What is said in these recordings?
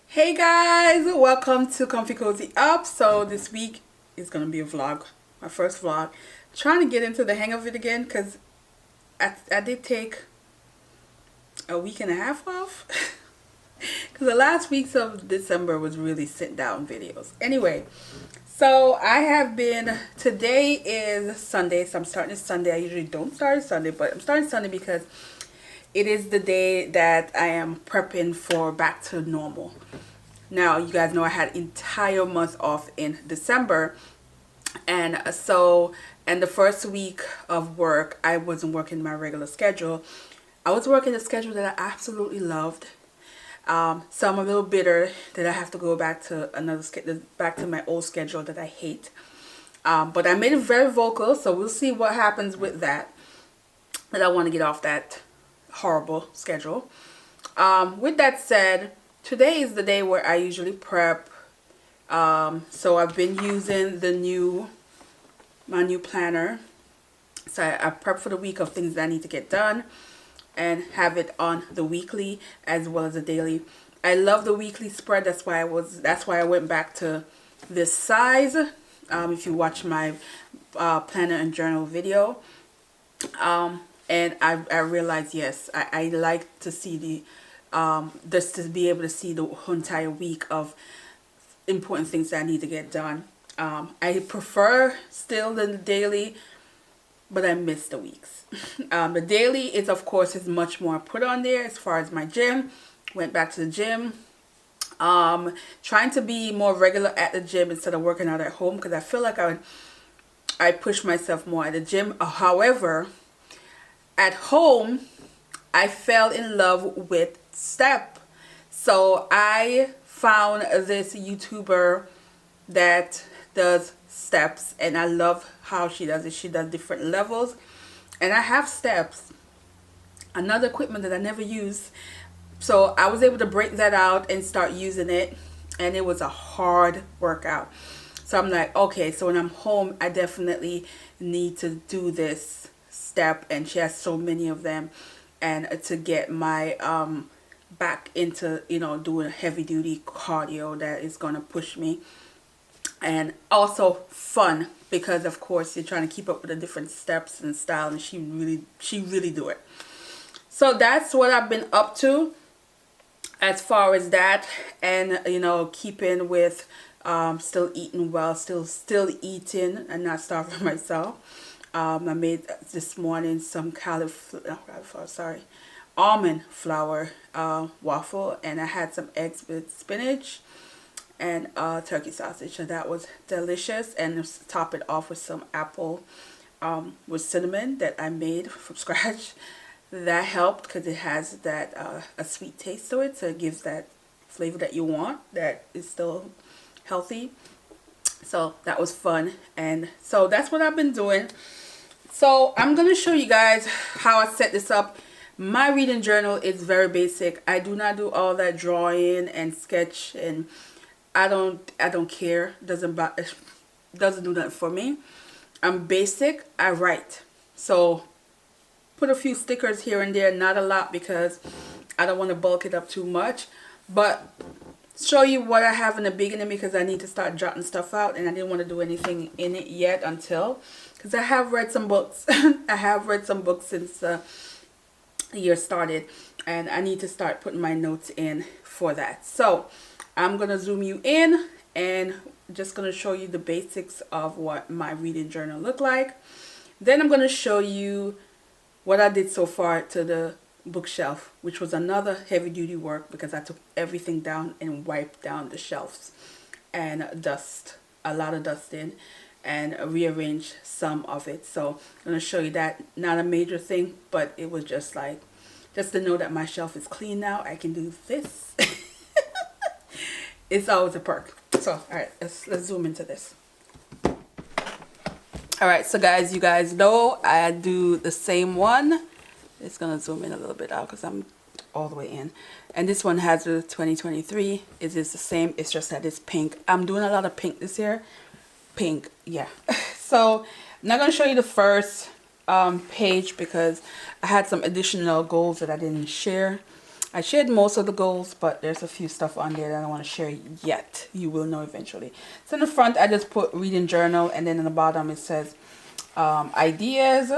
Hey guys, welcome to Comfy Cozy Up. So this week is gonna be a vlog, my first vlog. Trying to get into the hang of it again because I did take a week and a half off because the last weeks of December was really sit down videos. Anyway, so I have been, today is Sunday, so I'm starting Sunday. I usually don't start Sunday, but I'm starting Sunday because it is the day that I am prepping for back to normal. Now, you guys know I had entire month off in December, and the first week of work, I wasn't working my regular schedule. I was working a schedule that I absolutely loved. So I'm a little bitter that I have to go back to back to my old schedule that I hate. But I made it very vocal, so we'll see what happens with that. But I want to get off that horrible schedule. With that said, today is the day where I usually prep. So I've been using my new planner. So I prep for the week of things that I need to get done and have it on the weekly as well as the daily. I love the weekly spread. That's why I went back to this size. If you watch my planner and journal video, and I realized, yes, I like to see just to be able to see the entire week of important things that I need to get done. I prefer still the daily, but I miss the weeks. The daily is, of course, is much more put on there as far as my gym. Went back to the gym. Trying to be more regular at the gym instead of working out at home because I feel like I push myself more at the gym. However, at home, I fell in love with step. So I found this YouTuber that does steps, and I love how she does it. She does different levels, and I have steps, another equipment that I never use. So I was able to break that out and start using it, and it was a hard workout. So I'm like, okay, so when I'm home, I definitely need to do this step, and she has so many of them, and to get my back into doing heavy duty cardio that is going to push me, and also fun because of course you're trying to keep up with the different steps and style, and she really do it. So that's what I've been up to as far as that, and keeping with still eating well, still eating and not starving myself. I made this morning some almond flour waffle, and I had some eggs with spinach and turkey sausage, so that was delicious. And top it off with some apple with cinnamon that I made from scratch. That helped because it has that a sweet taste to it, so it gives that flavor that you want that is still healthy. So that was fun, and so that's what I've been doing. So I'm going to show you guys how I set this up. My reading journal is very basic. I do not do all that drawing and sketch, and I don't care. Doesn't do that for me. I'm basic. I write. So put a few stickers here and there, not a lot because I don't want to bulk it up too much, but show you what I have in the beginning because I need to start jotting stuff out, and I didn't want to do anything in it yet because I have read some books. I have read some books since the year started, and I need to start putting my notes in for that. So I'm going to zoom you in and just going to show you the basics of what my reading journal look like. Then I'm going to show you what I did so far to the bookshelf, which was another heavy duty work because I took everything down and wiped down the shelves and a lot of dust in, and rearranged some of it. So I'm going to show you that. Not a major thing, but it was just to know that my shelf is clean now. I can do this. It's always a perk. So all right, let's zoom into this. All right, so guys, you guys know I do the same one. It's gonna zoom in a little bit out because I'm all the way in. And this one has the 2023. It is the same. It's just that it's pink. I'm doing a lot of pink this year. Pink, yeah. So I'm not gonna show you the first page because I had some additional goals that I didn't share. I shared most of the goals, but there's a few stuff on there that I don't want to share yet. You will know eventually. So in the front, I just put reading journal, and then in the bottom it says ideas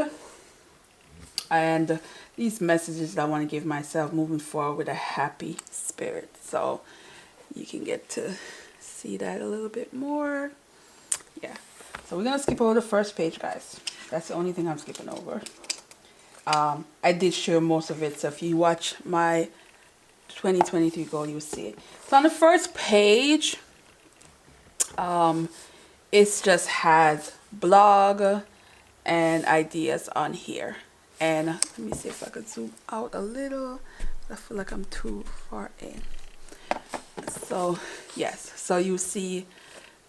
and these messages that I want to give myself moving forward with a happy spirit. So you can get to see that a little bit more. Yeah. So we're going to skip over the first page, guys. That's the only thing I'm skipping over. I did share most of it, so if you watch my 2023 goal, you'll see it. So on the first page, it just has blog and ideas on here. And let me see if I could zoom out a little. I feel like I'm too far in. So yes, so you see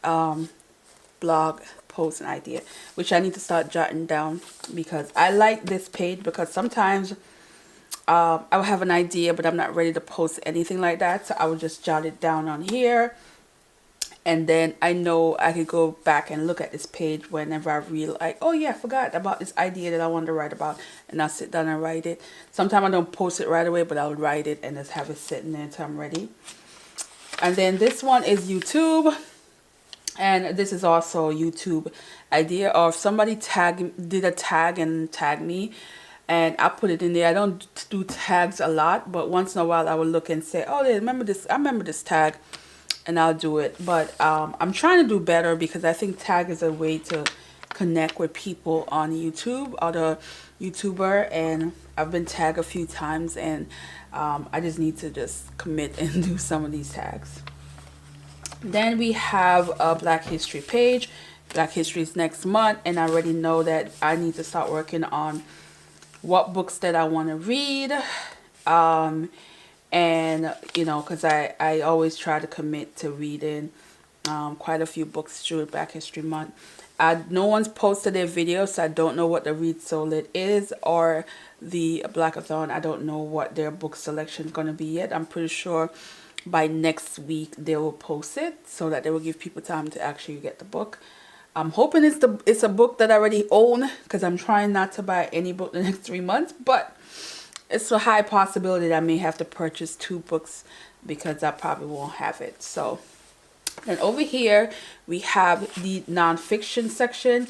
blog post and idea, which I need to start jotting down, because I like this page, because sometimes I will have an idea but I'm not ready to post anything like that, so I will just jot it down on here, and then I know I could go back and look at this page whenever I realize, like, oh yeah, I forgot about this idea that I wanted to write about, and I'll sit down and write it. Sometimes I don't post it right away, but I'll write it and just have it sitting there until I'm ready. And then this one is YouTube. And this is also YouTube idea, or if somebody did a tag and tag me, and I put it in there. I don't do tags a lot, but once in a while I will look and say, oh, I remember this tag, and I'll do it. But I'm trying to do better, because I think tag is a way to connect with people on YouTube, other YouTuber, and I've been tagged a few times, and I just need to just commit and do some of these tags. Then we have a Black History page. Black History is next month, and I already know that I need to start working on what books that I want to read. And, you know, because I always try to commit to reading quite a few books through Black History Month. No one's posted their video, so I don't know what the Read So Lit is, or the Blackathon. I don't know what their book selection is going to be yet. I'm pretty sure by next week they will post it, so that they will give people time to actually get the book. I'm hoping it's a book that I already own, because I'm trying not to buy any book the next 3 months, but it's a high possibility that I may have to purchase 2 books, because I probably won't have it. So then over here we have the nonfiction section.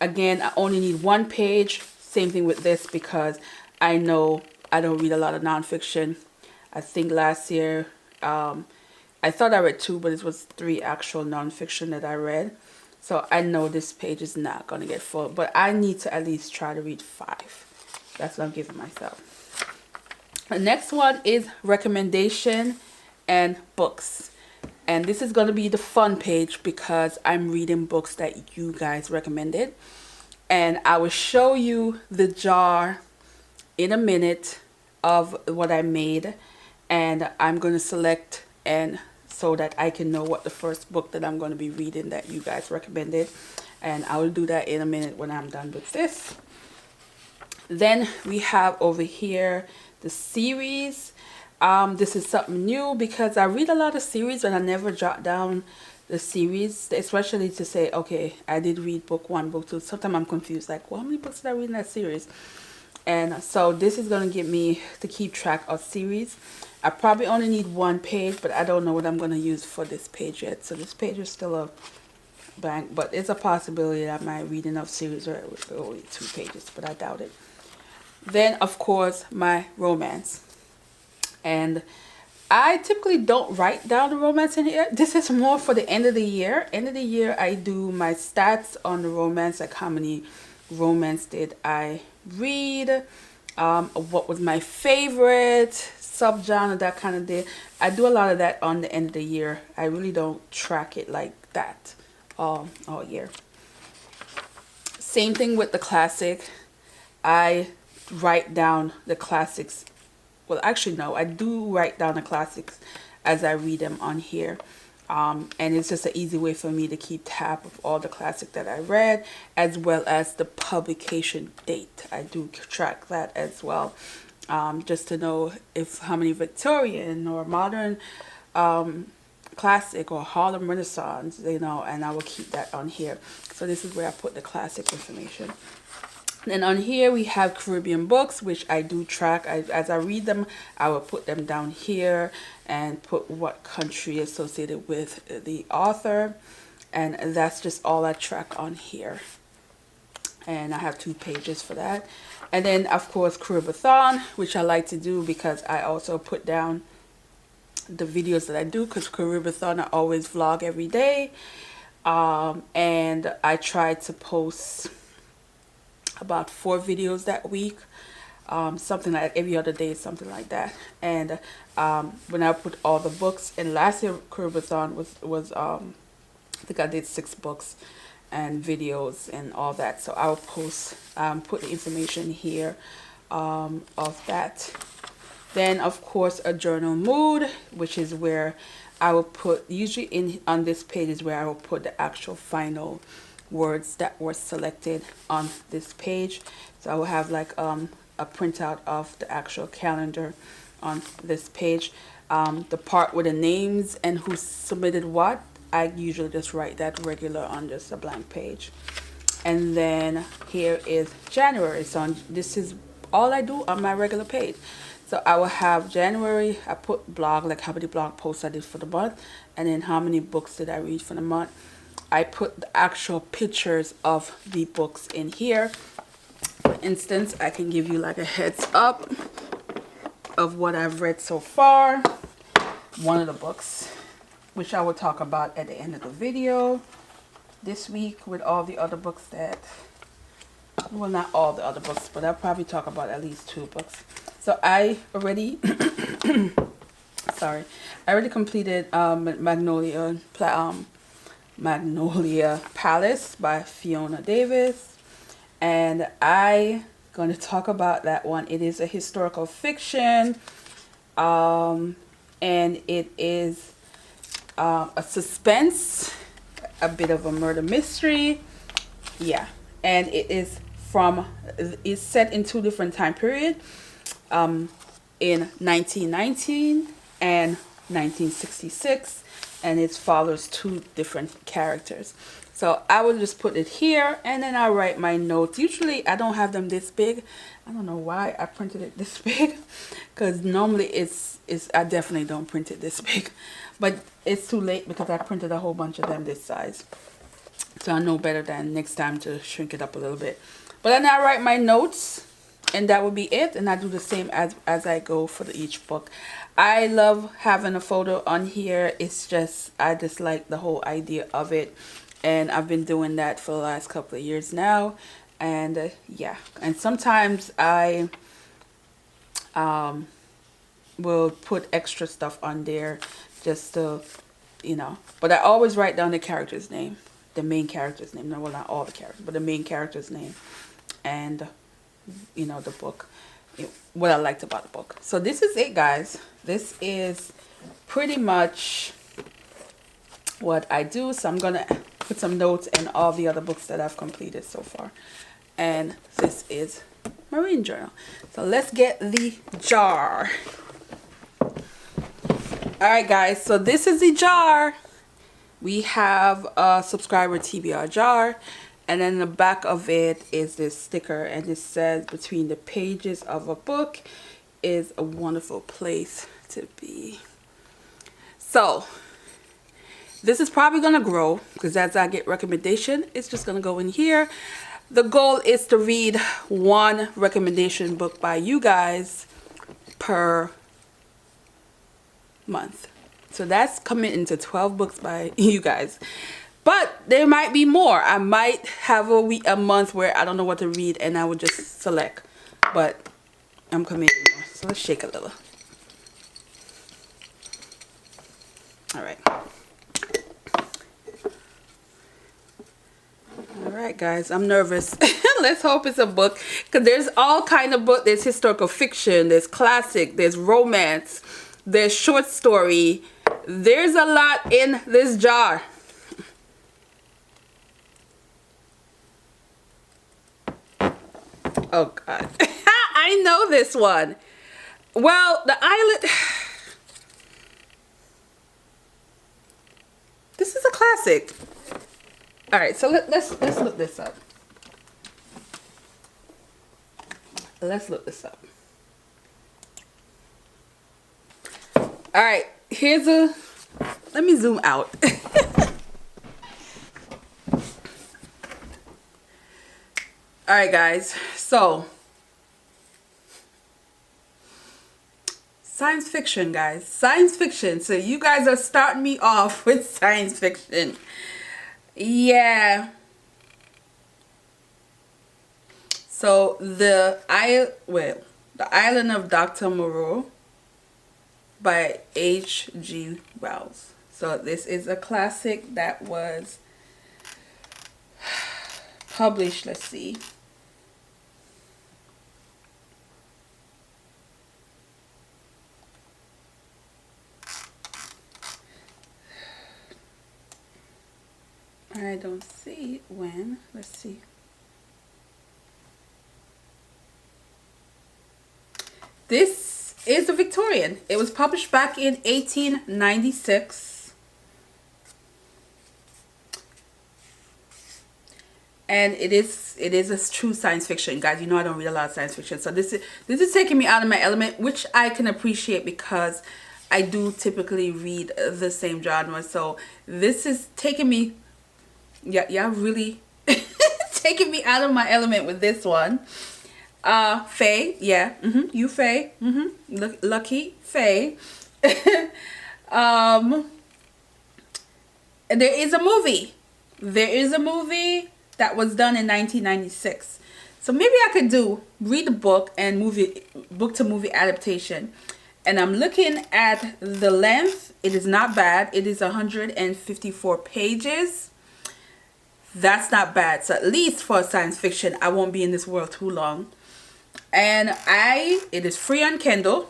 Again, I only need 1 page. Same thing with this, because I know I don't read a lot of nonfiction. I think last year I thought I read 2, but it was 3 actual nonfiction that I read. So I know this page is not going to get full, but I need to at least try to read 5. That's what I'm giving myself. The next one is recommendation and books. And this is going to be the fun page, because I'm reading books that you guys recommended. And I will show you the jar in a minute of what I made. And I'm going to select, and so that I can know what the first book that I'm going to be reading that you guys recommended. And I will do that in a minute when I'm done with this. Then we have over here the series. This is something new, because I read a lot of series and I never jot down the series, especially to say, okay, I did read book 1, book 2. Sometimes I'm confused, like, well, how many books did I read in that series? And so this is going to get me to keep track of series. I probably only need 1 page, but I don't know what I'm going to use for this page yet. So this page is still a blank, but it's a possibility that I might read enough series where it was only 2 pages, but I doubt it. Then, of course, my romance. And I typically don't write down the romance in here. This is more for the end of the year. End of the year, I do my stats on the romance, like how many romance did I read, what was my favorite subgenre, that kind of thing. I do a lot of that on the end of the year. I really don't track it like that all year. Same thing with the classic. I write down the classics. Well, actually, no, I do write down the classics as I read them on here. And it's just an easy way for me to keep tab of all the classic that I read, as well as the publication date. I do track that as well, just to know how many Victorian or modern classic or Harlem Renaissance, you know, and I will keep that on here. So this is where I put the classic information. And on here we have Caribbean books, which I do track. As I read them, I will put them down here and put what country associated with the author. And that's just all I track on here. And I have 2 pages for that. And then of course Caribathon, which I like to do because I also put down the videos that I do, because Caribathon I always vlog every day. And I try to post about 4 videos that week, something like every other day, something like that. And when I put all the books, and last year Caribathon was I think I did 6 books and videos and all that. So I will post put the information here of that. Then of course a journal mood, which is where I will put, usually on this page is where I will put the actual final words that were selected on this page. So I will have like a printout of the actual calendar on this page. The part with the names and who submitted what, I usually just write that regular on just a blank page. And then here is January. So this is all I do on my regular page. So I will have January, I put blog, like how many blog posts I did for the month, and then how many books did I read for the month. I put the actual pictures of the books in here. For instance, I can give you like a heads up of what I've read so far. One of the books, which I will talk about at the end of the video this week, with all the other books that, well, not all the other books, but I'll probably talk about at least 2 books. So I already, sorry, I already completed Magnolia Palace by Fiona Davis, and I going to talk about that one. It is a historical fiction, and it is a suspense, a bit of a murder mystery, yeah. And it is it's set in 2 different time periods, in 1919 and 1966, and it follows 2 different characters. So I will just put it here, and then I write my notes. Usually I don't have them this big. I don't know why I printed it this big, because normally it's I definitely don't print it this big, but it's too late because I printed a whole bunch of them this size. So I know better than next time to shrink it up a little bit. But then I write my notes, and that will be it. And I do the same as I go for each book. I love having a photo on here. It's just, I just like the whole idea of it. And I've been doing that for the last couple of years now. And yeah, and sometimes I will put extra stuff on there just to, you know. But I always write down the character's name. The main character's name. No, well, not all the characters, but the main character's name. And, you know, the book. What I liked about the book. So this is it, guys. This is pretty much what I do. So I'm going to put some notes in all the other books that I've completed so far. And this is Marine Journal. So let's get the jar. Alright, guys. So this is the jar. We have a subscriber TBR jar, and then the back of it is this sticker, and it says, between the pages of a book is a wonderful place to be. So this is probably going to grow, because as I get recommendation, it's just going to go in here. The goal is to read 1 recommendation book by you guys per month. So that's committing to 12 books by you guys. But there might be more. I might have a month where I don't know what to read, and I will just select. But I'm committing more. So let's shake a little. Alright. Alright, guys. I'm nervous. Let's hope it's a book. Because there's all kind of books. There's historical fiction. There's classic. There's romance. There's short story. There's a lot in this jar. Oh God. I know this one. Well, the island. This is a classic. All right, so let's look this up. Let's look this up. All right, let me zoom out. All right, guys, so science fiction, guys. Science fiction. So you guys are starting me off with science fiction. Yeah. So the Island of Dr. Moreau by H.G. Wells. So this is a classic that was published, let's see. I don't see when. Let's see. This is a Victorian. It was published back in 1896. And it is a true science fiction, guys. You know I don't read a lot of science fiction. So this is taking me out of my element, which I can appreciate because I do typically read the same genre. So this is taking me, yeah, really taking me out of my element with this one. Faye, yeah, you Faye, lucky Faye. There is a movie. That was done in 1996. So maybe I could read the book and book to movie adaptation. And I'm looking at the length. It is not bad. It is 154 pages. That's not bad. So at least for science fiction, I won't be in this world too long. And it is free on Kindle.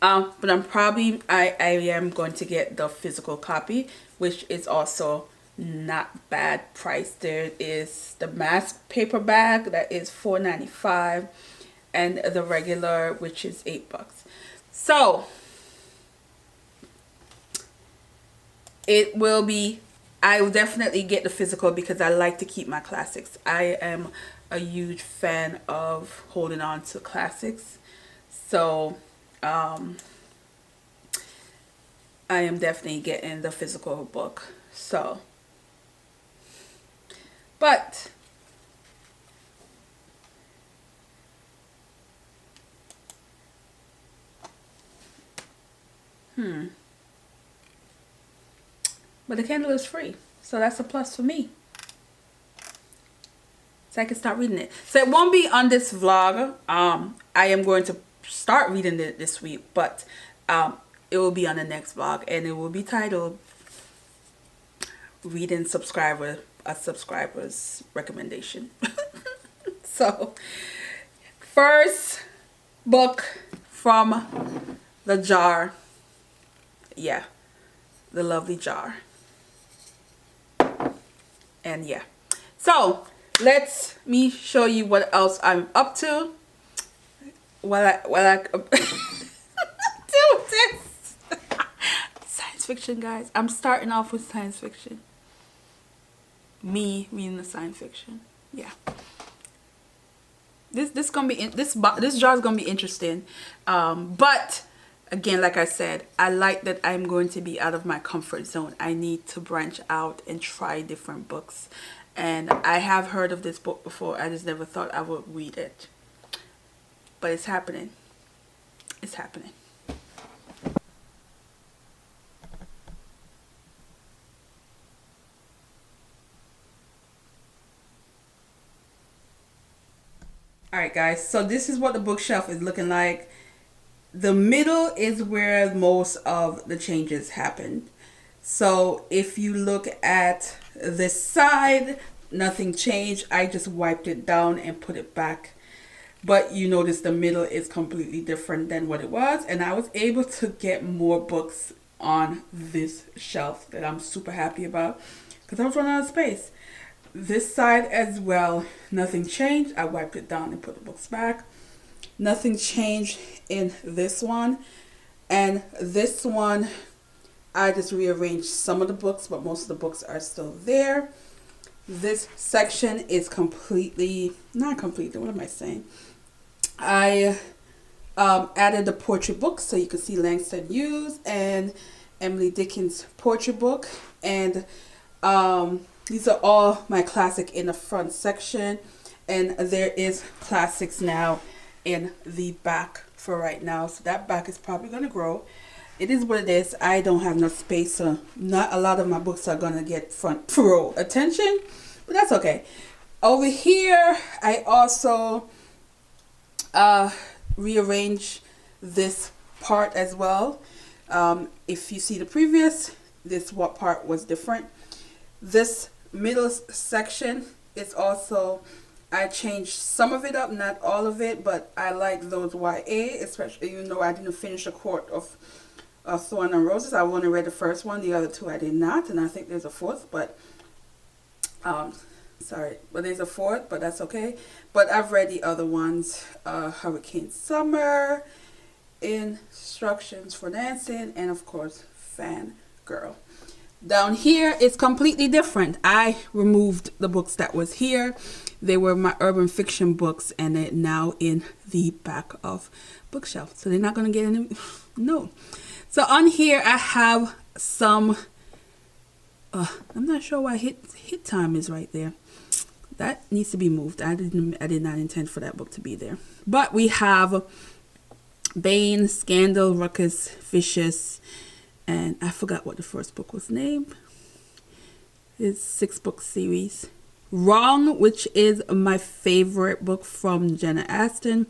But I am going to get the physical copy, which is also not bad price. There is the mass paperback that is $4.95 and the regular, which is $8. So I will definitely get the physical because I like to keep my classics. I am a huge fan of holding on to classics. So I am definitely getting the physical book. So, but the Kindle is free, so that's a plus for me. So I can start reading it. So it won't be on this vlog. I am going to start reading it this week, but it will be on the next vlog, and it will be titled "Reading a Subscriber's Recommendation." So, first book from the jar. Yeah, the lovely jar. And yeah, so let me show you what else I'm up to while I do this. Science fiction, guys. I'm starting off with science fiction. Me reading the science fiction. Yeah. This jar is gonna be interesting. But again, like I said, I like that I'm going to be out of my comfort zone. I need to branch out and try different books. And I have heard of this book before. I just never thought I would read it. But it's happening. It's happening. Alright guys, so this is what the bookshelf is looking like. The middle is where most of the changes happened. So if you look at this side, nothing changed. I just wiped it down and put it back. But you notice the middle is completely different than what it was. And I was able to get more books on this shelf that I'm super happy about because I was running out of space. This side as well, nothing changed. I wiped it down and put the books back. Nothing changed in this one. And this one, I just rearranged some of the books, but most of the books are still there. This section is completely, not completely, what am I saying? I added the portrait book so you can see Langston Hughes and Emily Dickin's portrait book. And these are all my classic in the front section. And there is classics now in the back for right now. So that back is probably going to grow. It is what it is. I don't have enough space, so not a lot of my books are going to get front row attention. But that's okay. Over here, I also rearrange this part as well. If you see the previous, this what part was different. This middle section is also, I changed some of it up, not all of it, but I like those YA, especially even though I didn't finish a Court of Thorn and Roses. I only read the first one, the other two I did not, and I think there's a fourth, but sorry, but there's a fourth, but that's okay. But I've read the other ones, Hurricane Summer, Instructions for Dancing, and of course, Fangirl. Down here, it's completely different. I removed the books that was here. They were my urban fiction books, and they're now in the back of bookshelf. So they're not going to get any, no. So on here, I have some, I'm not sure why hit time is right there. That needs to be moved. I did not intend for that book to be there. But we have Bane, Scandal, Ruckus, Vicious, and I forgot what the first book was named. It's 6-book series. Wrong, which is my favorite book from Jenna Aston.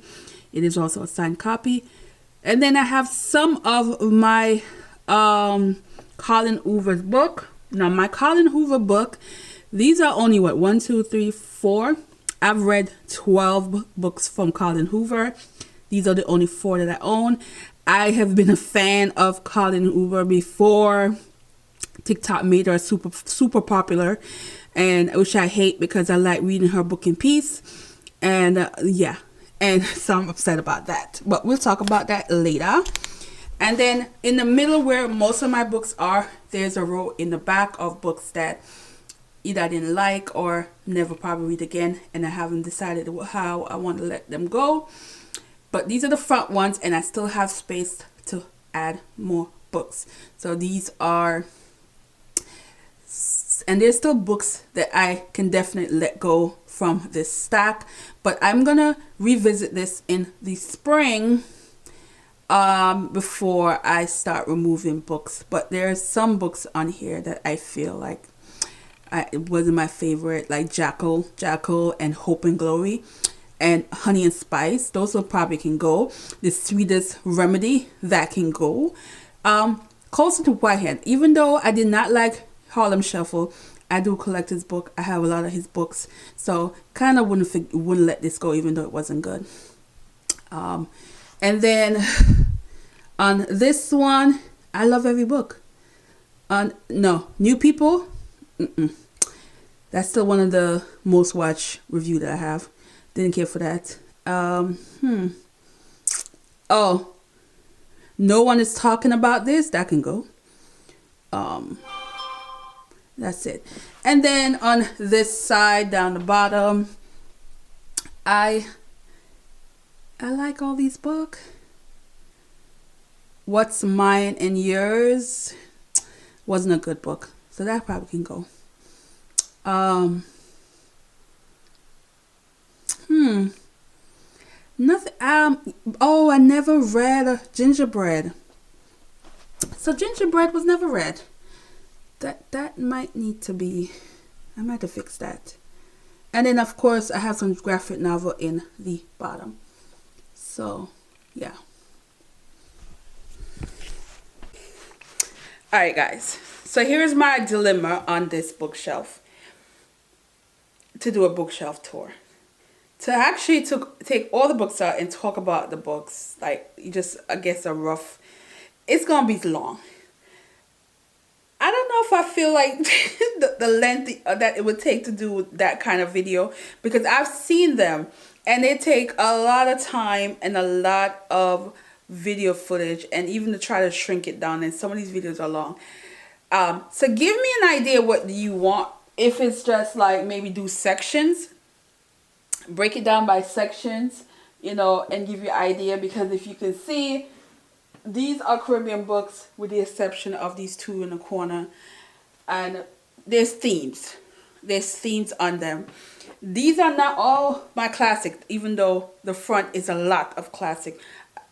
It is also a signed copy. And then I have some of my Colin Hoover's book. Now, my Colin Hoover book, these are only what, 1, 2, 3, 4. I've read 12 books from Colin Hoover. These are the only 4 that I own. I have been a fan of Colin Hoover before TikTok made her super popular, and which I hate because I like reading her book in peace. And yeah, and so I'm upset about that. But we'll talk about that later. And then in the middle where most of my books are, there's a row in the back of books that either I didn't like or never probably read again, and I haven't decided how I want to let them go. But these are the front ones, and I still have space to add more books. So these are, and there's still books that I can definitely let go from this stack. But I'm going to revisit this in the spring before I start removing books. But there are some books on here that I feel like it wasn't my favorite, like Jackal and Hope and Glory. And Honey and Spice, those will probably can go. The Sweetest Remedy, that can go. Closer to Whitehead, even though I did not like Harlem Shuffle, I do collect his book. I have a lot of his books, so kind of wouldn't let this go, even though it wasn't good. And then on this one, I love every book. No, New People, that's still one of the most watched review that I have. Didn't care for that. Oh, No One Is Talking About This. That can go. That's it. And then on this side down the bottom, I like all these books. What's Mine and Yours wasn't a good book, so that probably can go. Nothing. Oh, I never read Gingerbread. So Gingerbread was never read. That might need to be. I might have to fix that. And then of course I have some graphic novel in the bottom. So yeah. All right, guys. So here's my dilemma on this bookshelf. To do a bookshelf tour. To actually take all the books out and talk about the books, like just, I guess, a rough, it's going to be long. I don't know if I feel like the length that it would take to do that kind of video, because I've seen them and they take a lot of time and a lot of video footage, and even to try to shrink it down, and some of these videos are long. So give me an idea what you want. If it's just like maybe do sections, break it down by sections, you know, and give you an idea, because if you can see, these are Caribbean books with the exception of these two in the corner, and there's themes. There's themes on them. These are not all my classic, even though the front is a lot of classic.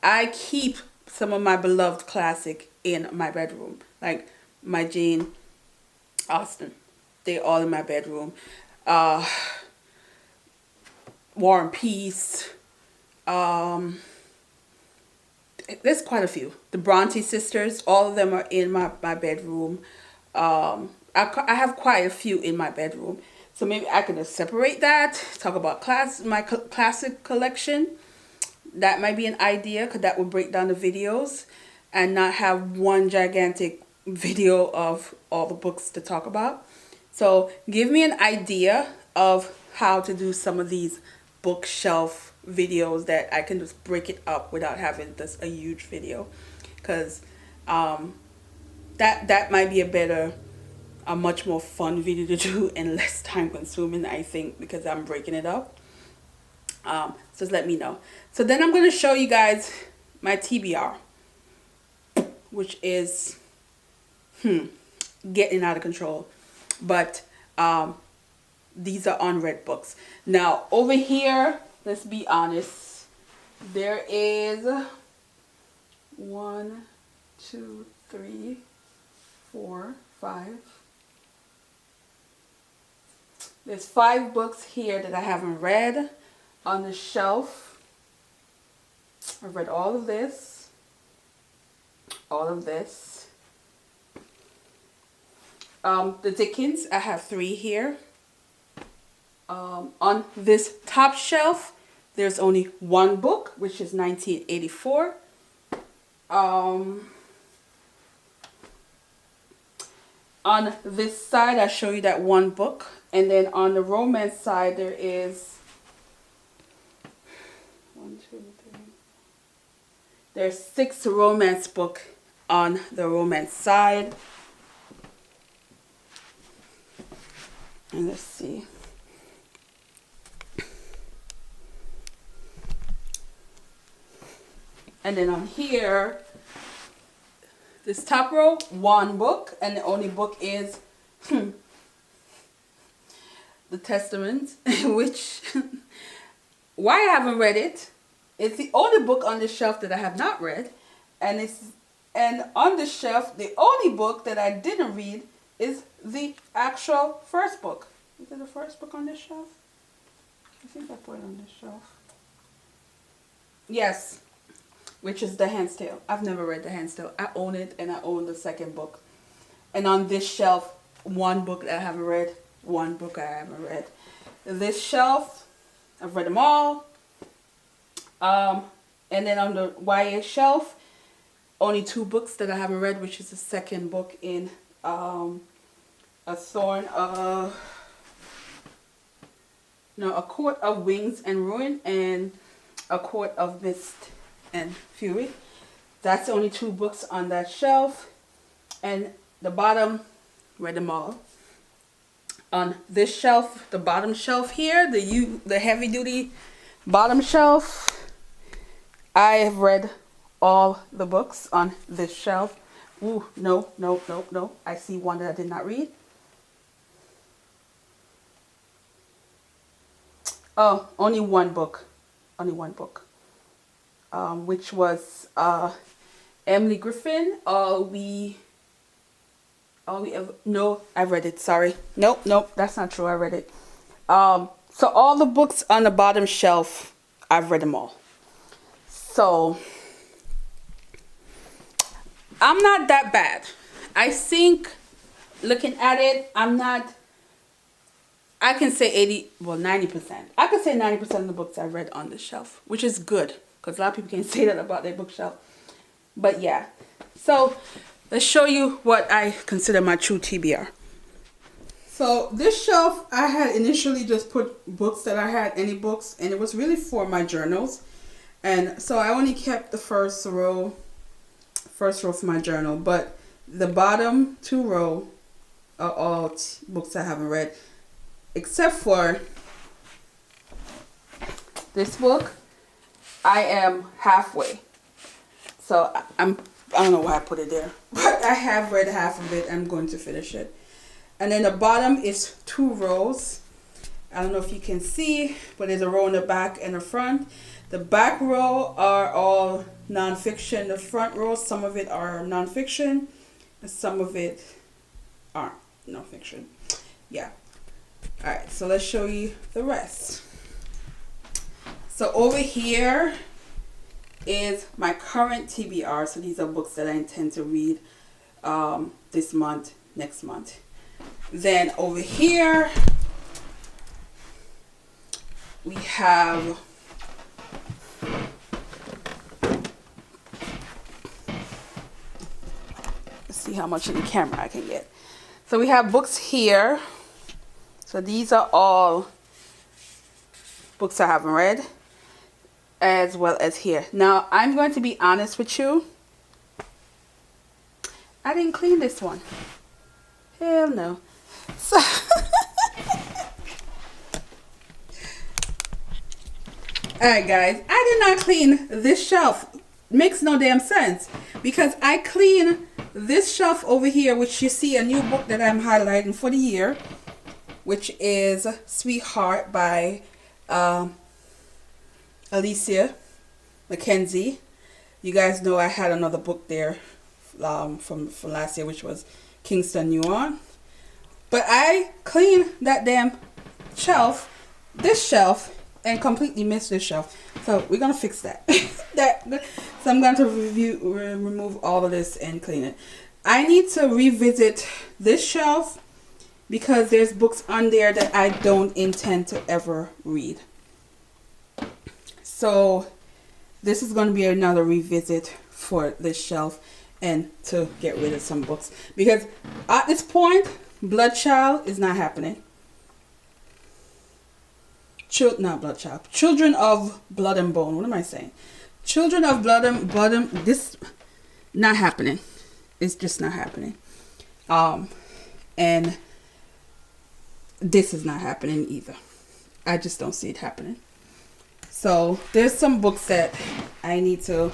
I keep some of my beloved classic in my bedroom, like my Jane Austen. They're all in my bedroom. War and Peace. There's quite a few. The Bronte sisters, all of them are in my bedroom. I have quite a few in my bedroom. So maybe I could just separate that, talk about my classic collection. That might be an idea, because that would break down the videos and not have one gigantic video of all the books to talk about. So give me an idea of how to do some of these bookshelf videos that I can just break it up without having this a huge video, because that might be a much more fun video to do and less time consuming, I think, because I'm breaking it up. So just let me know. So then I'm going to show you guys my TBR, which is getting out of control. But these are unread books. Now over here, let's be honest, there is 1, 2, 3, 4, 5. There's 5 books here that I haven't read on the shelf. I've read all of this, the Dickens, I have 3 here. On this top shelf, there's only 1 book, which is 1984. On this side, I show you that 1 book. And then on the romance side, there is 1, 2, 3. There's 6 romance books on the romance side. And let's see. And then on here, this top row, 1 book, and the only book is the Testament, which why I haven't read it. It's the only book on the shelf that I have not read, and on the shelf, the only book that I didn't read is the actual first book. Is it the first book on this shelf? I think I put it on this shelf. Yes, which is The Hand's Tale. I've never read The Hand's Tale. I own it, and I own the second book. And on this shelf, 1 book that I haven't read, 1 book I haven't read. This shelf, I've read them all. And then on the YA shelf, only 2 books that I haven't read, which is the second book in A Court of Wings and Ruin, and A Court of Mist and Fury. That's the only 2 books on that shelf. And the bottom, read them all. On this shelf, the bottom shelf here, the heavy duty bottom shelf, I have read all the books on this shelf. Ooh, no. I see 1 that I did not read. Oh, only 1 book. Only 1 book. Which was Emily Griffin. No, I read it. Sorry. Nope, that's not true. I read it. So all the books on the bottom shelf, I've read them all. So I'm not that bad. I think, looking at it, I can say 90%. I could say 90% of the books I read on the shelf, which is good, because a lot of people can't say that about their bookshelf. But yeah, so let's show you what I consider my true TBR. So this shelf, I had initially just put books that I had, any books, and it was really for my journals. And so I only kept the first row for my journal, but the bottom 2 row are all books I haven't read, except for this book, I am halfway. So I don't know why I put it there, but I have read half of it. I'm going to finish it. And then the bottom is 2 rows. I don't know if you can see, but there's a row in the back and the front. The back row are all nonfiction. The front row, some of it are nonfiction, and some of it aren't nonfiction. Yeah. All right, so let's show you the rest. So over here is my current TBR. So these are books that I intend to read this month, next month. Then over here we have let's see how much in the camera I can get. So we have books here. So these are all books I haven't read, as well as here. Now I'm going to be honest with you. I didn't clean this one. Hell no. So alright guys, I did not clean this shelf. Makes no damn sense, because I clean this shelf over here, which you see a new book that I'm highlighting for the year, which is Sweetheart by Alicia Mackenzie. You guys know I had another book there from last year, which was Kingston New On. But I cleaned that damn shelf, this shelf, and completely missed this shelf. So we're gonna fix that. So I'm going to remove all of this and clean it. I need to revisit this shelf because there's books on there that I don't intend to ever read. So this is going to be another revisit for this shelf, and to get rid of some books, because at this point Bloodchild is not happening. Not Bloodchild. Children of Blood and Bone. What am I saying? Children of Blood and this not happening. It's just not happening. And this is not happening either. I just don't see it happening. So there's some books that I need to.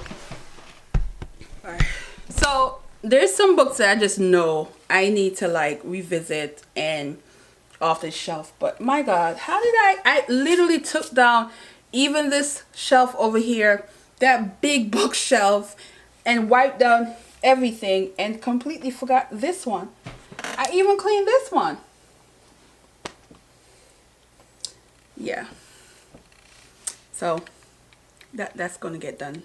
So there's some books that I just know I need to like revisit and off the shelf. But my God, how did I literally took down even this shelf over here, that big bookshelf, and wiped down everything and completely forgot this one. I even cleaned this one. Yeah. So that's gonna get done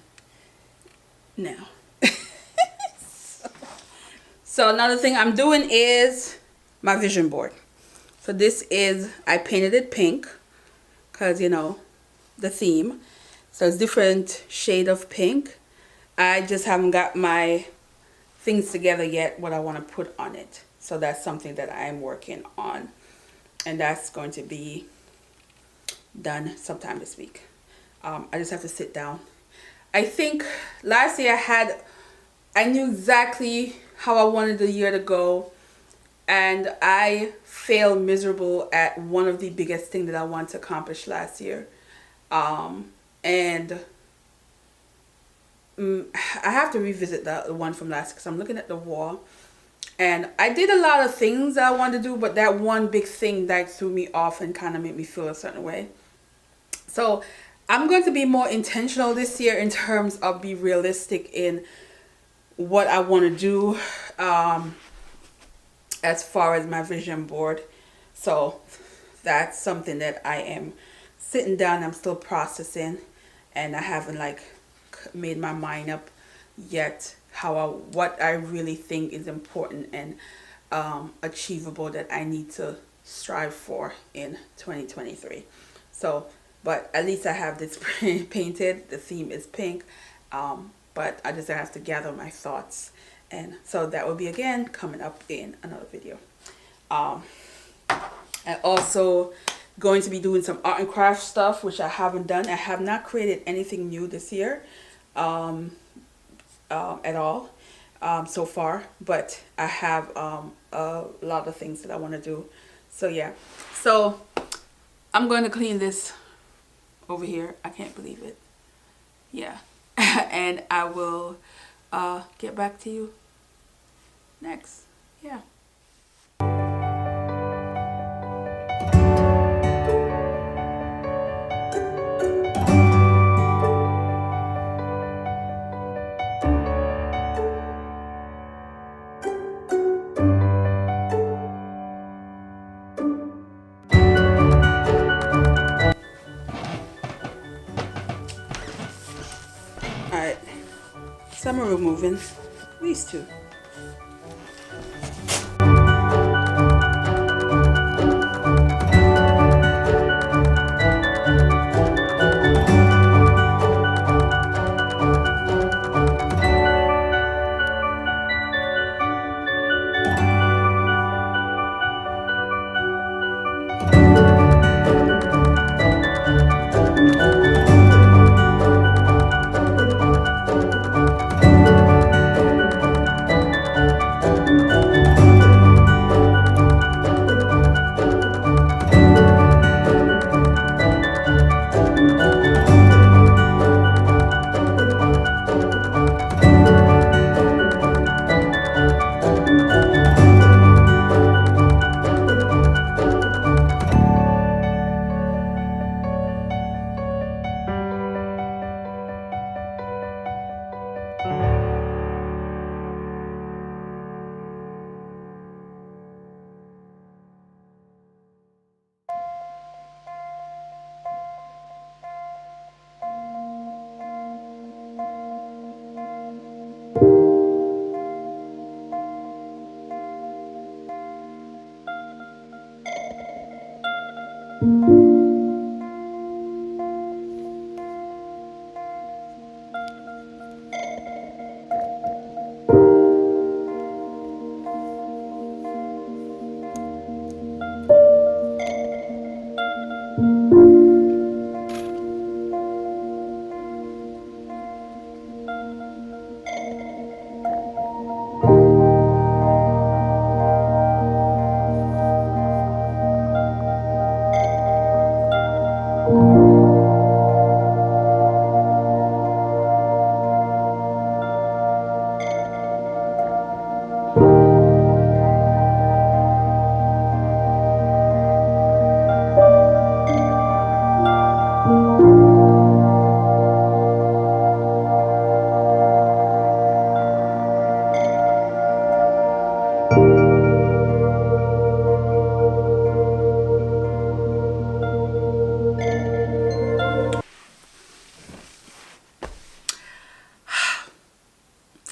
now. So another thing I'm doing is my vision board. So this is, I painted it pink because, you know, the theme. So it's different shade of pink. I just haven't got my things together yet, what I want to put on it. So that's something that I'm working on. And that's going to be done sometime this week. I just have to sit down. I think last year I knew exactly how I wanted the year to go, and I failed miserable at one of the biggest things that I wanted to accomplish last year. And I have to revisit the one from last year, because I'm looking at the wall, and I did a lot of things that I wanted to do, but that one big thing that threw me off and kind of made me feel a certain way. So I'm going to be more intentional this year in terms of be realistic in what I want to do as far as my vision board. So that's something that I am sitting down, I'm still processing, and I haven't like made my mind up yet what I really think is important and achievable that I need to strive for in 2023. So, but at least I have this painted. The theme is pink, but I just have to gather my thoughts, and so that will be again coming up in another video. And also going to be doing some art and craft stuff, which I haven't done. I have not created anything new this year at all so far, but I have a lot of things that I want to do. So yeah, so I'm going to clean this over here. I can't believe it. yeah. And I will get back to you next. Yeah. Alright. Some are removing. These two.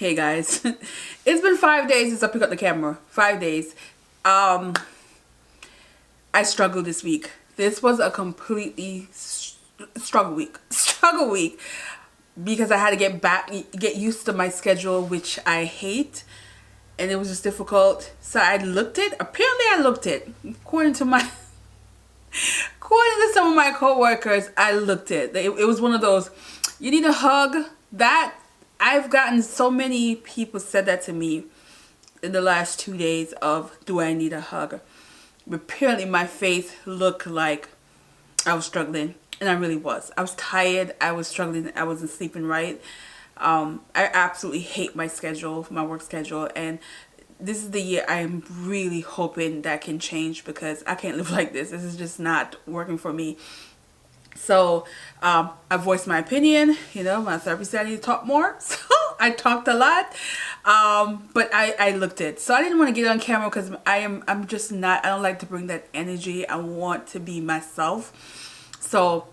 Hey guys, it's been 5 days since I picked up the camera. 5 days. I struggled this week. This was a completely struggle week. Struggle week because I had to get used to my schedule, which I hate, and it was just difficult. So I looked it. Apparently, I looked it. According to some of my coworkers, I looked it. It was one of those. You need a hug. That I've gotten so many people said that to me in the last 2 days of, do I need a hug? Apparently my face looked like I was struggling, and I really was. I was tired, I was struggling, I wasn't sleeping right. I absolutely hate my schedule, my work schedule, and this is the year I'm really hoping that can change, because I can't live like this. This is just not working for me. So I voiced my opinion. You know, my therapist said I need to talk more, so I talked a lot. But I looked it. So I didn't want to get on camera because I'm just not. I don't like to bring that energy. I want to be myself. So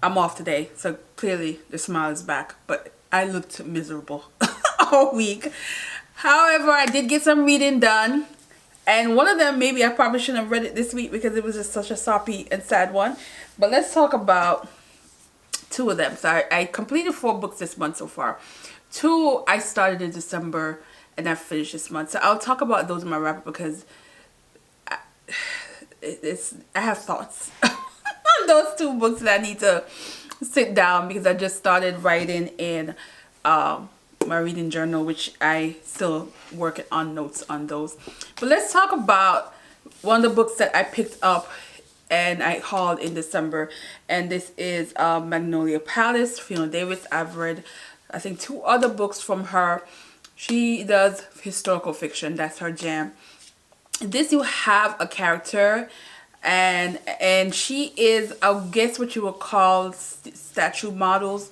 I'm off today. So clearly the smile is back. But I looked miserable all week. However, I did get some reading done. And one of them, maybe I probably shouldn't have read it this week because it was just such a soppy and sad one. But let's talk about two of them. So I completed 4 books this month so far. 2 I started in December and I finished this month. So I'll talk about those in my wrap up because I have thoughts on those 2 books that I need to sit down, because I just started writing in my reading journal, which I still working on notes on those. But let's talk about one of the books that I picked up and I hauled in December. And this is Magnolia Palace, Fiona Davis. I've read, I think, 2 other books from her. She does historical fiction. That's her jam. This, you have a character, and she is, I guess, what you would call statue models.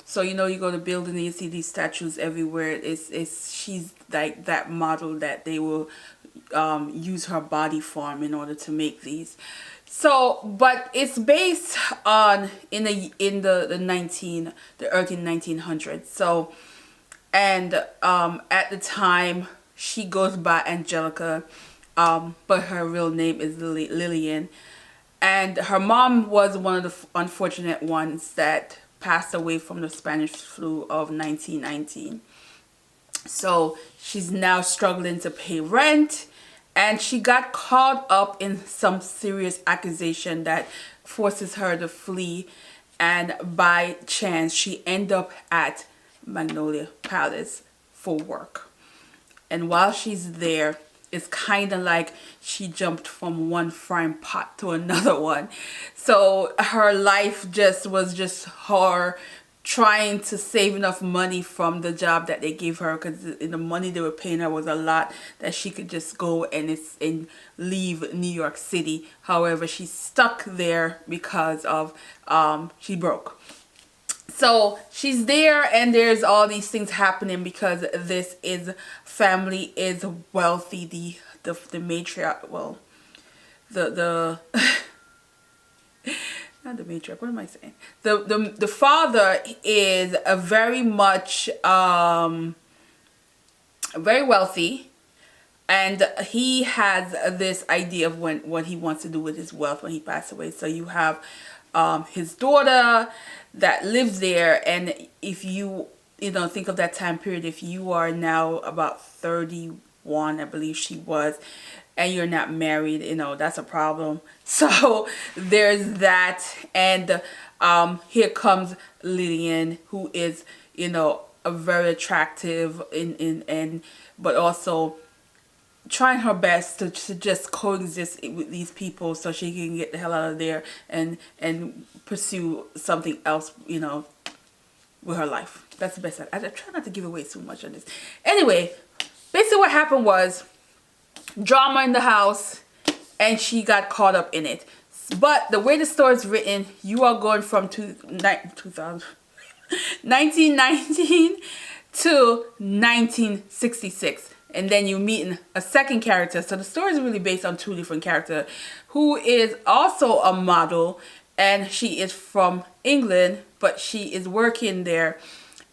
So you know, you go to building and you see these statues everywhere. She's like that model that they will use her body form in order to make these. So, but it's based on in the early 1900s. So, and at the time she goes by Angelica, but her real name is Lillian, and her mom was one of the unfortunate ones that passed away from the Spanish flu of 1919. So she's now struggling to pay rent, and she got caught up in some serious accusation that forces her to flee, and by chance she ended up at Magnolia Palace for work. And while she's there, it's kind of like she jumped from one frying pot to another one. So her life was just her trying to save enough money from the job that they gave her, because the money they were paying her was a lot, that she could just go and leave New York City. However, she's stuck there because of she broke. So she's there, and there's all these things happening because this is family is wealthy. The matriarch, well, the not the matriarch, what am I saying? The father is a very much very wealthy, and he has this idea of what he wants to do with his wealth when he passes away. So you have his daughter that lives there, and if you think of that time period, if you are now about 31, I believe she was, and you're not married, that's a problem. So there's that. And here comes Lillian, who is a very attractive but also trying her best to just coexist with these people so she can get the hell out of there and pursue something else, with her life. That's the best. I try not to give away too much on this. Anyway, basically what happened was drama in the house, and she got caught up in it. But the way the story is written, you are going from 1919 to 1966. And then you meet a second character. So the story is really based on 2 different characters, who is also a model, and she is from England, but she is working there,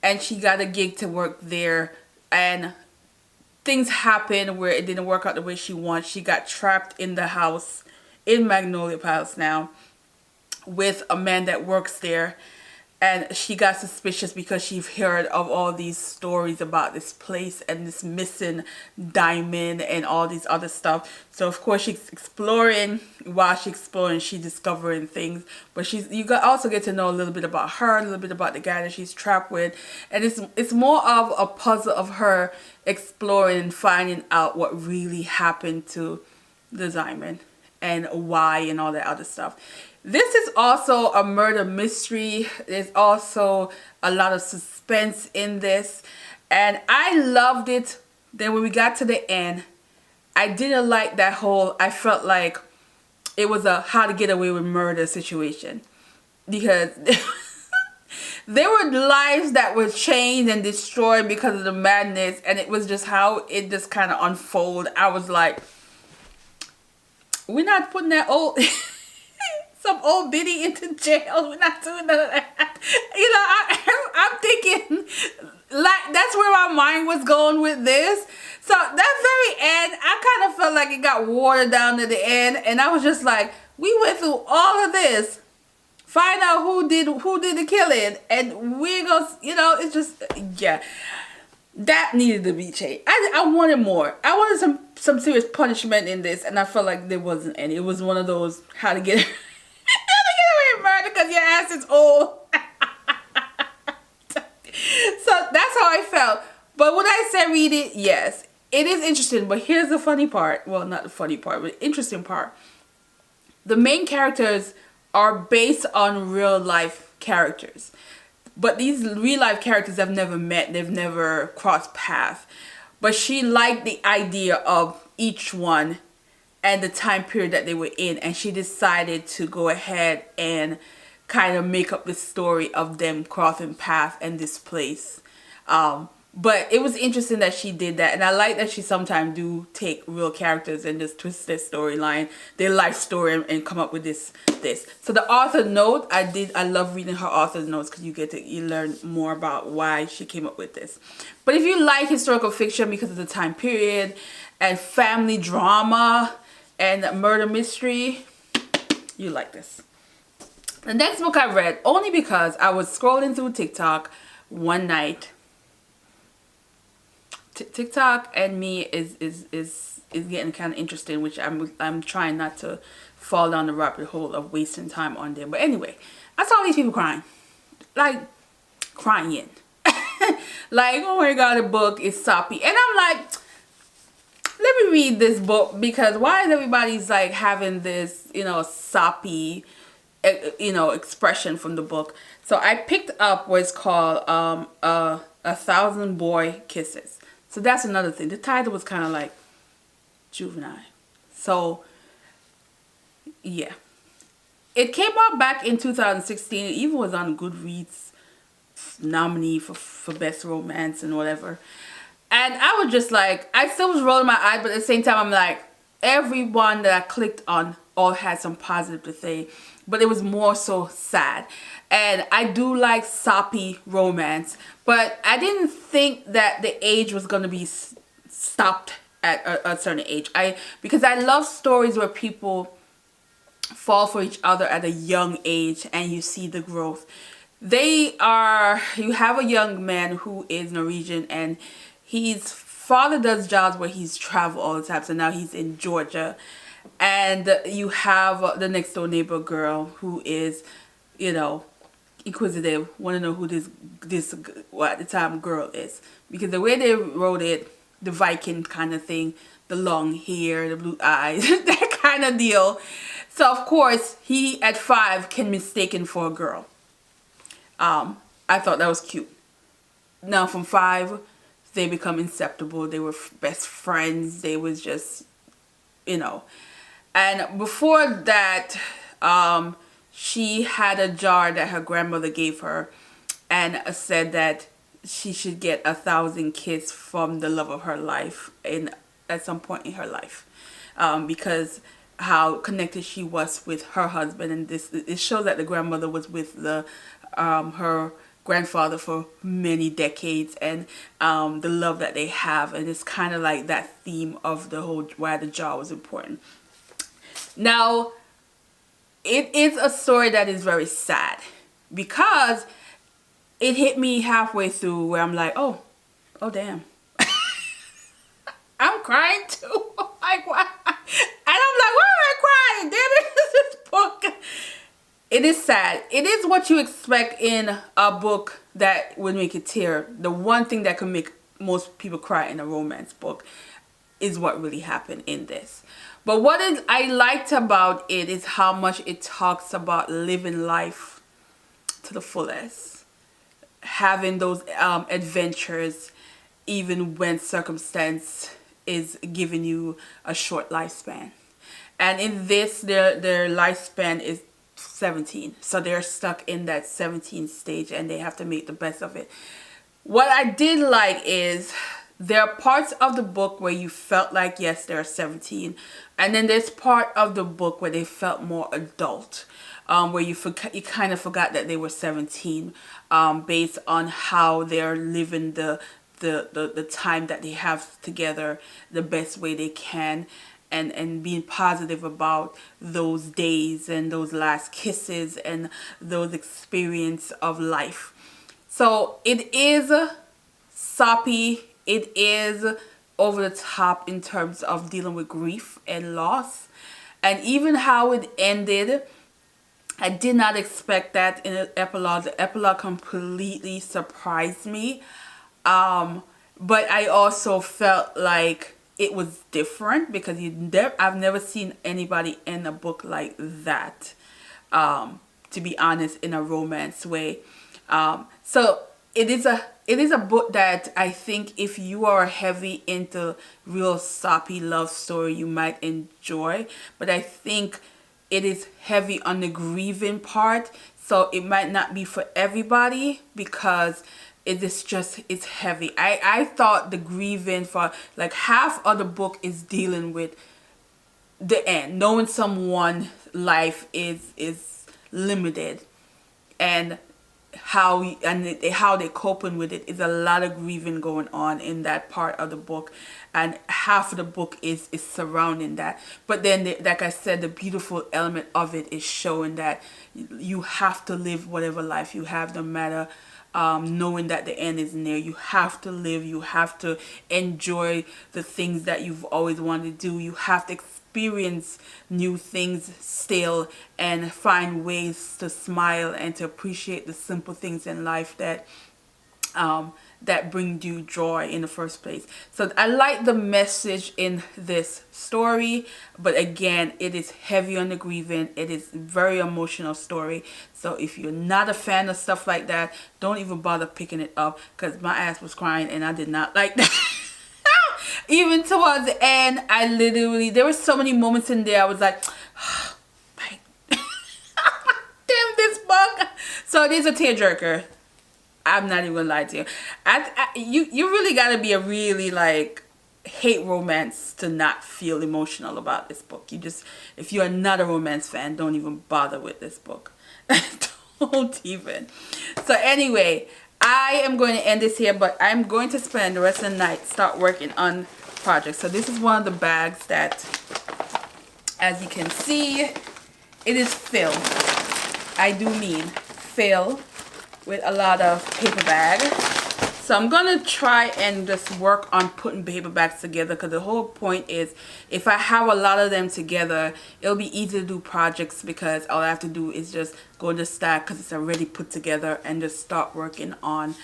and she got a gig to work there, and things happened where it didn't work out the way she wants. She got trapped in the house in Magnolia Palace now with a man that works there. And she got suspicious because she heard of all these stories about this place and this missing diamond and all these other stuff. So of course she's exploring. While she's exploring, she's discovering things. But also get to know a little bit about her, a little bit about the guy that she's trapped with. And it's more of a puzzle of her exploring and finding out what really happened to the diamond and why and all that other stuff. This is also a murder mystery. There's also a lot of suspense in this, and I loved it. Then when we got to the end, I didn't like that whole, I felt like it was a how to get away with murder situation, because there were lives that were changed and destroyed because of the madness, and it was just how it just kind of unfolded. I was like, we're not putting that old some old biddy into jail. We're not doing none of that. I'm thinking, like, that's where my mind was going with this. So that very end, I kind of felt like it got watered down to the end, and I was just like, we went through all of this, find out who did the killing, and we're gonna, it's just, yeah, that needed to be changed. I wanted more. I wanted some serious punishment in this, and I felt like there wasn't any. It was one of those how to get away with murder because your ass is old. So that's how I felt. But when I said read it, yes, it is interesting. But here's the funny part. Well, not the funny part, but the interesting part. the main characters are based on real life characters. But these real life characters have never met, they've never crossed paths. But she liked the idea of each one and the time period that they were in, and she decided to go ahead and kind of make up the story of them crossing paths in this place. But it was interesting that she did that, and I like that she sometimes do take real characters and just twist their storyline, their life story, and come up with this. So the author note, I love reading her author's notes because you learn more about why she came up with this. But if you like historical fiction because of the time period and family drama and murder mystery, you like this. The next book I read only because I was scrolling through TikTok one night. TikTok and me is getting kind of interesting, which I'm trying not to fall down the rabbit hole of wasting time on there. But anyway, I saw these people crying, like crying, like, oh my god, the book is soppy, and I'm like, let me read this book, because why is everybody's like having this, soppy, expression from the book? So I picked up what's called A Thousand Boy Kisses. So that's another thing. The title was kind of like juvenile. So yeah, it came out back in 2016. It even was on Goodreads nominee for best romance and whatever. And I was just like, I still was rolling my eyes, but at the same time I'm like, everyone that I clicked on all had some positive to say, but it was more so sad. And I do like soppy romance, but I didn't think that the age was going to be stopped at a certain age. Because I love stories where people fall for each other at a young age and you see the growth. You have a young man who is Norwegian, and his father does jobs where he's traveled all the time, so now he's in Georgia. And you have the next door neighbor girl who is, inquisitive, want to know who this what at the time girl is, because the way they wrote it, the Viking kind of thing, the long hair, the blue eyes, that kind of deal. So of course he at 5 can be mistaken for a girl. I thought that was cute. Now from 5 they become inseparable. They were best friends. They was just, and before that, she had a jar that her grandmother gave her and said that she should get 1,000 kisses from the love of her life at some point in her life, because how connected she was with her husband. And it shows that the grandmother was with her grandfather for many decades, and the love that they have. And it's kind of like that theme of the whole why the jar was important. Now, it is a story that is very sad, because it hit me halfway through where I'm like, oh damn. I'm crying too. Like, why? And I'm like, why am I crying? Damn it, this book. It is sad. It is what you expect in a book that would make you tear. The one thing that can make most people cry in a romance book is what really happened in this. But what I liked about it is how much it talks about living life to the fullest. Having those adventures even when circumstance is giving you a short lifespan. And in this, their lifespan is 17. So they're stuck in that 17 stage and they have to make the best of it. What I did like is there are parts of the book where you felt like, yes, they're 17. And then there's part of the book where they felt more adult, where you kind of forgot that they were 17, based on how they're living the time that they have together the best way they can, and being positive about those days and those last kisses and those experience of life. So it is soppy. It is over the top in terms of dealing with grief and loss. And even how it ended, I did not expect that in an epilogue. The epilogue completely surprised me. But I also felt like it was different because I've never seen anybody end a book like that, to be honest, in a romance way. So it is a book that I think if you are heavy into real soppy love story, you might enjoy. But I think it is heavy on the grieving part, so it might not be for everybody because it's heavy. I thought the grieving for like half of the book is dealing with the end, knowing someone life is limited, and how they're coping with it. Is a lot of grieving going on in that part of the book, and half of the book is surrounding that. But then like I said, the beautiful element of it is showing that you have to live whatever life you have, no matter knowing that the end is near. You have to live, you have to enjoy the things that you've always wanted to do. You have to experience new things still, and find ways to smile and to appreciate the simple things in life that bring you joy in the first place. So I like the message in this story, but again, it is heavy on the grieving. It is a very emotional story. So if you're not a fan of stuff like that, don't even bother picking it up, because my ass was crying and I did not like that. Even towards the end, there were so many moments in there I was like, oh, damn this book. So it is a tearjerker. I'm not even gonna lie to you. You really gotta be a really like hate romance to not feel emotional about this book. If you're not a romance fan, don't even bother with this book. Don't even. So anyway, I am going to end this here, but I'm going to spend the rest of the night start working on projects. So this is one of the bags that, as you can see, it is filled. I do mean filled with a lot of paper bag. So I'm gonna try and just work on putting paper bags together, because the whole point is if I have a lot of them together, it'll be easy to do projects, because all I have to do is just go to the stack because it's already put together, and just start working on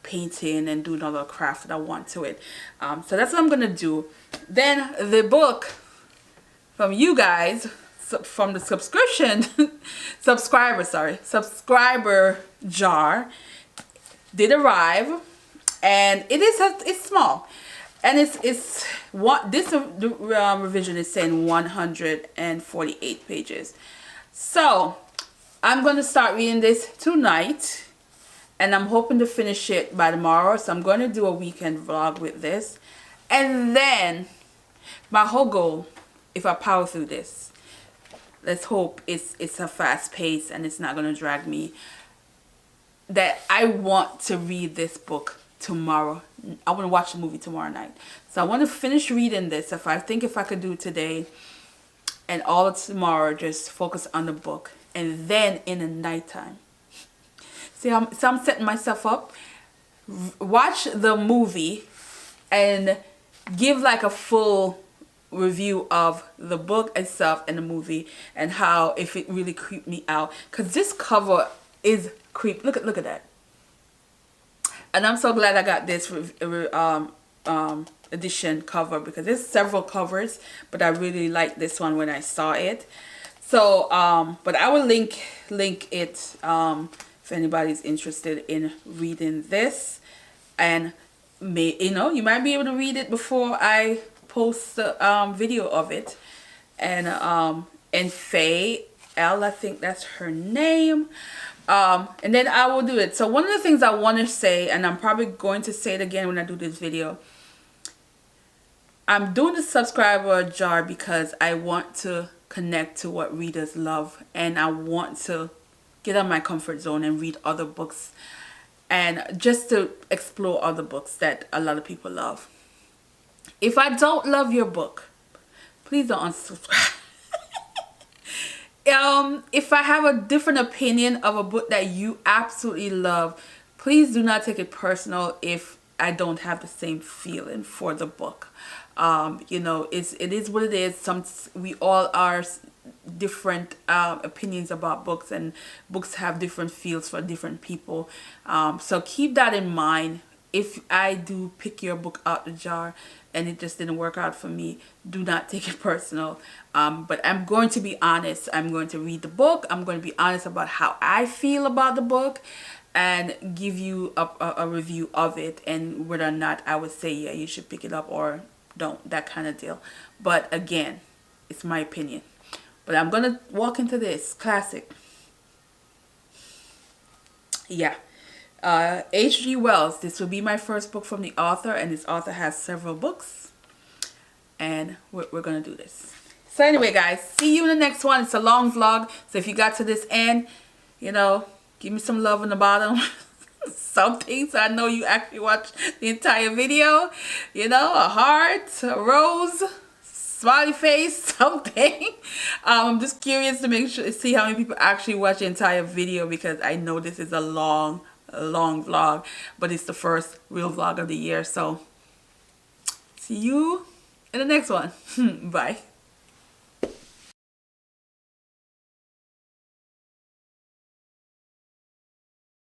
painting and doing all the craft that I want to it. So that's what I'm gonna do. Then the book from you guys, from the subscriber jar, did arrive, and it's small, and it's what this revision is saying 148 pages. So I'm going to start reading this tonight, and I'm hoping to finish it by tomorrow. So I'm going to do a weekend vlog with this, and then my whole goal, if I power through this, let's hope it's a fast pace and it's not going to drag me, that I want to read this book tomorrow. I want to watch the movie tomorrow night. So I want to finish reading this. If I could do it today, and all of tomorrow, just focus on the book. And then in the nighttime, so I'm setting myself up, watch the movie, and give like a full review of the book itself and the movie, and how if it really creeped me out, because this cover is creep. Look at that. And I'm so glad I got this edition cover, because there's several covers, but I really liked this one when I saw it. So but I will link it if anybody's interested in reading this, and you might be able to read it before I post the video of it. And Faye L, I think that's her name. And then I will do it. So one of the things I want to say, and I'm probably going to say it again when I do this video, I'm doing the subscriber jar because I want to connect to what readers love, and I want to get out of my comfort zone and read other books, and just to explore other books that a lot of people love. If I don't love your book, please don't unsubscribe. If I have a different opinion of a book that you absolutely love, please do not take it personal if I don't have the same feeling for the book. It is what it is. We all are different opinions about books, and books have different feels for different people. So keep that in mind if I do pick your book out the jar and it just didn't work out for me, do not take it personal. But I'm going to be honest. I'm going to read the book. I'm going to be honest about how I feel about the book and give you a review of it, and whether or not I would say, yeah, you should pick it up or don't, that kind of deal. But again, it's my opinion. But I'm going to walk into this classic. Yeah. H.G. Wells. This will be my first book from the author, and this author has several books, and we're gonna do this. So anyway, guys, see you in the next one. It's a long vlog, so if you got to this end, you know, give me some love in the bottom. Something, so I know you actually watched the entire video. You know, a heart, a rose, smiley face, something. I'm just curious to make sure, see how many people actually watch the entire video, because I know this is a long vlog, but it's the first real vlog of the year. So see you in the next one. Bye.